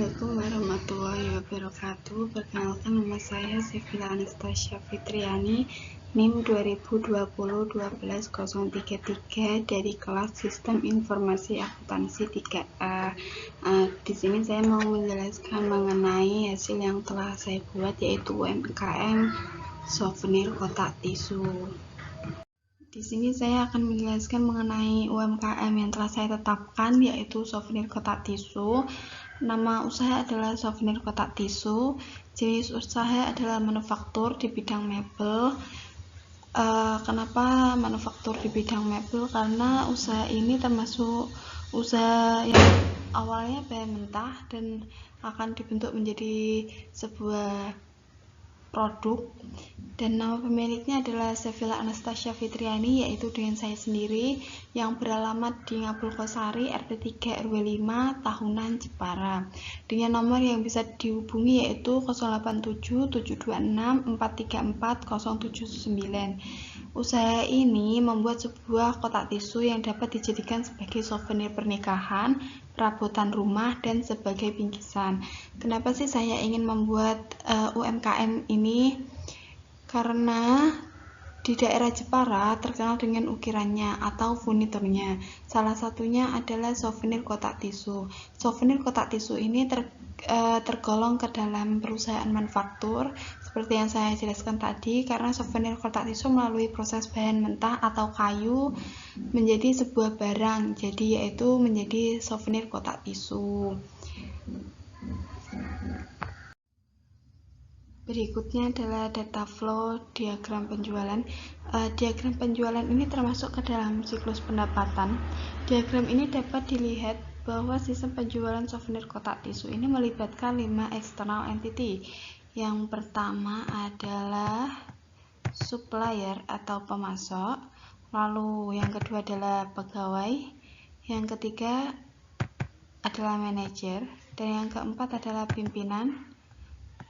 Assalamualaikum warahmatullahi wabarakatuh. Perkenalkan, nama saya Sevilla Anastasia Fitriani, NIM 2020-12-033 dari kelas Sistem Informasi Akuntansi 3A. Di sini saya mau menjelaskan mengenai hasil yang telah saya buat, yaitu UMKM souvenir kotak tisu. Di sini saya akan menjelaskan mengenai UMKM yang telah saya tetapkan, yaitu souvenir kotak tisu. Nama usaha adalah souvenir kotak tisu. Jenis usaha adalah manufaktur di bidang mebel. Kenapa manufaktur di bidang mebel? Karena usaha ini termasuk usaha yang awalnya bahan mentah dan akan dibentuk menjadi sebuah produk, dan nama pemiliknya adalah Sevilla Anastasia Fitriani, yaitu dengan saya sendiri, yang beralamat di Ngapulkosari, RT 3 RW 5, Tahunan, Jepara, dengan nomor yang bisa dihubungi yaitu 087 726 434 079. Usaha ini membuat sebuah kotak tisu yang dapat dijadikan sebagai souvenir pernikahan, perabotan rumah, dan sebagai bingkisan. Kenapa sih saya ingin membuat UMKM ini? Karena di daerah Jepara terkenal dengan ukirannya atau furniturnya. Salah satunya adalah souvenir kotak tisu. Souvenir kotak tisu ini tergolong ke dalam perusahaan manufaktur, seperti yang saya jelaskan tadi, karena souvenir kotak tisu melalui proses bahan mentah atau kayu menjadi sebuah barang, jadi yaitu menjadi souvenir kotak tisu. Berikutnya adalah data flow diagram penjualan. Diagram penjualan ini termasuk ke dalam siklus pendapatan. Diagram ini dapat dilihat bahwa sistem penjualan souvenir kotak tisu ini melibatkan 5 external entity. Yang pertama adalah supplier atau pemasok, lalu yang kedua adalah pegawai, yang ketiga adalah manajer, dan yang keempat adalah pimpinan.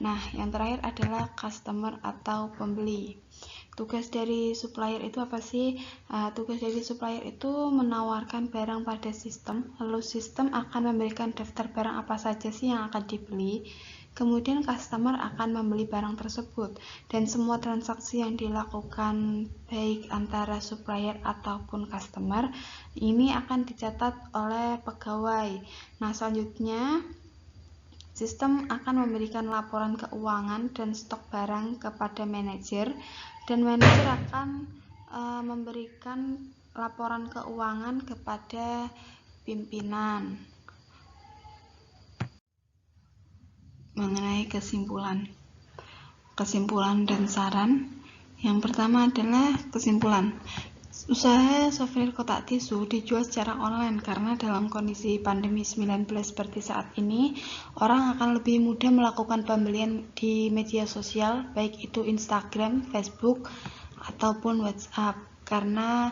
Nah, yang terakhir adalah customer atau pembeli. Tugas dari supplier itu apa sih? Tugas dari supplier itu menawarkan barang pada sistem, lalu sistem akan memberikan daftar barang apa saja sih yang akan dibeli. Kemudian customer akan membeli barang tersebut, dan semua transaksi yang dilakukan baik antara supplier ataupun customer ini akan dicatat oleh pegawai. Nah, selanjutnya sistem akan memberikan laporan keuangan dan stok barang kepada manajer, dan manajer akan memberikan laporan keuangan kepada pimpinan. Mengenai kesimpulan dan saran, yang pertama adalah kesimpulan. Usaha souvenir kotak tisu dijual secara online karena dalam kondisi pandemi 19 seperti saat ini, orang akan lebih mudah melakukan pembelian di media sosial, baik itu Instagram, Facebook, ataupun WhatsApp. Karena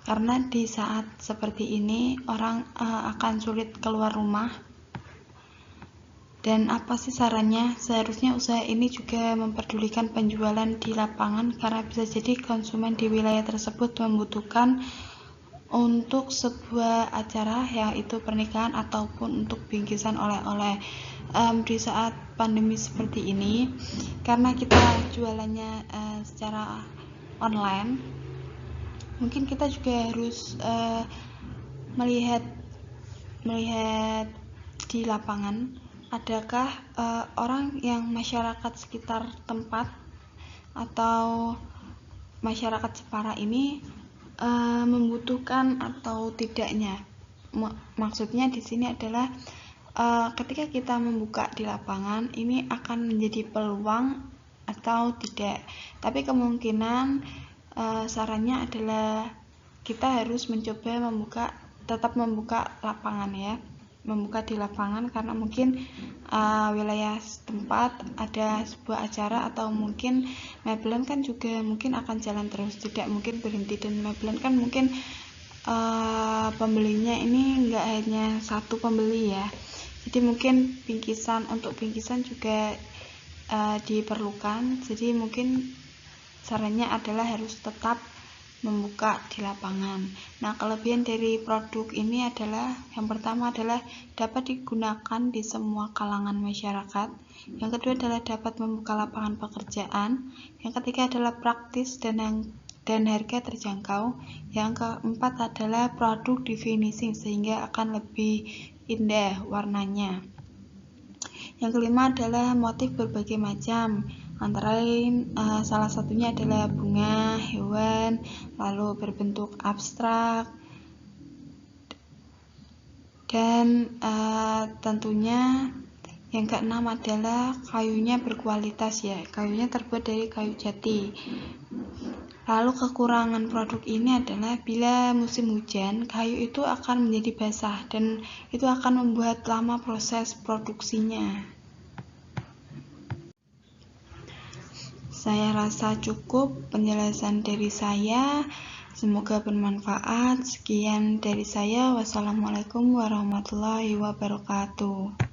karena di saat seperti ini orang akan sulit keluar rumah. Dan apa sih sarannya? Seharusnya usaha ini juga memperdulikan penjualan di lapangan, karena bisa jadi konsumen di wilayah tersebut membutuhkan untuk sebuah acara, yaitu pernikahan ataupun untuk bingkisan oleh-oleh. Di saat pandemi seperti ini, karena kita jualannya secara online, mungkin kita juga harus melihat di lapangan, adakah orang yang masyarakat sekitar tempat atau masyarakat Jepara ini membutuhkan atau tidaknya. Maksudnya di sini adalah ketika kita membuka di lapangan, ini akan menjadi peluang atau tidak. Tapi kemungkinan sarannya adalah kita harus mencoba tetap membuka lapangan ya. Membuka di lapangan, karena mungkin wilayah tempat ada sebuah acara, atau mungkin Mabelan kan juga mungkin akan jalan terus, tidak mungkin berhenti, dan Mabelan kan mungkin pembelinya ini nggak hanya satu pembeli ya, jadi mungkin untuk bingkisan juga diperlukan. Jadi mungkin sarannya adalah harus tetap membuka di lapangan. Nah, kelebihan dari produk ini adalah yang pertama adalah dapat digunakan di semua kalangan masyarakat. Yang kedua adalah dapat membuka lapangan pekerjaan. Yang ketiga adalah praktis dan harga terjangkau. Yang keempat adalah produk di finishing sehingga akan lebih indah warnanya. Yang kelima adalah motif berbagai macam, antara lain salah satunya adalah bunga, hewan, lalu berbentuk abstrak, dan tentunya yang keenam adalah kayunya berkualitas ya, kayunya terbuat dari kayu jati. Lalu kekurangan produk ini adalah bila musim hujan, kayu itu akan menjadi basah dan itu akan membuat lama proses produksinya. Saya rasa cukup penjelasan dari saya. Semoga bermanfaat. Sekian dari saya. Wassalamualaikum warahmatullahi wabarakatuh.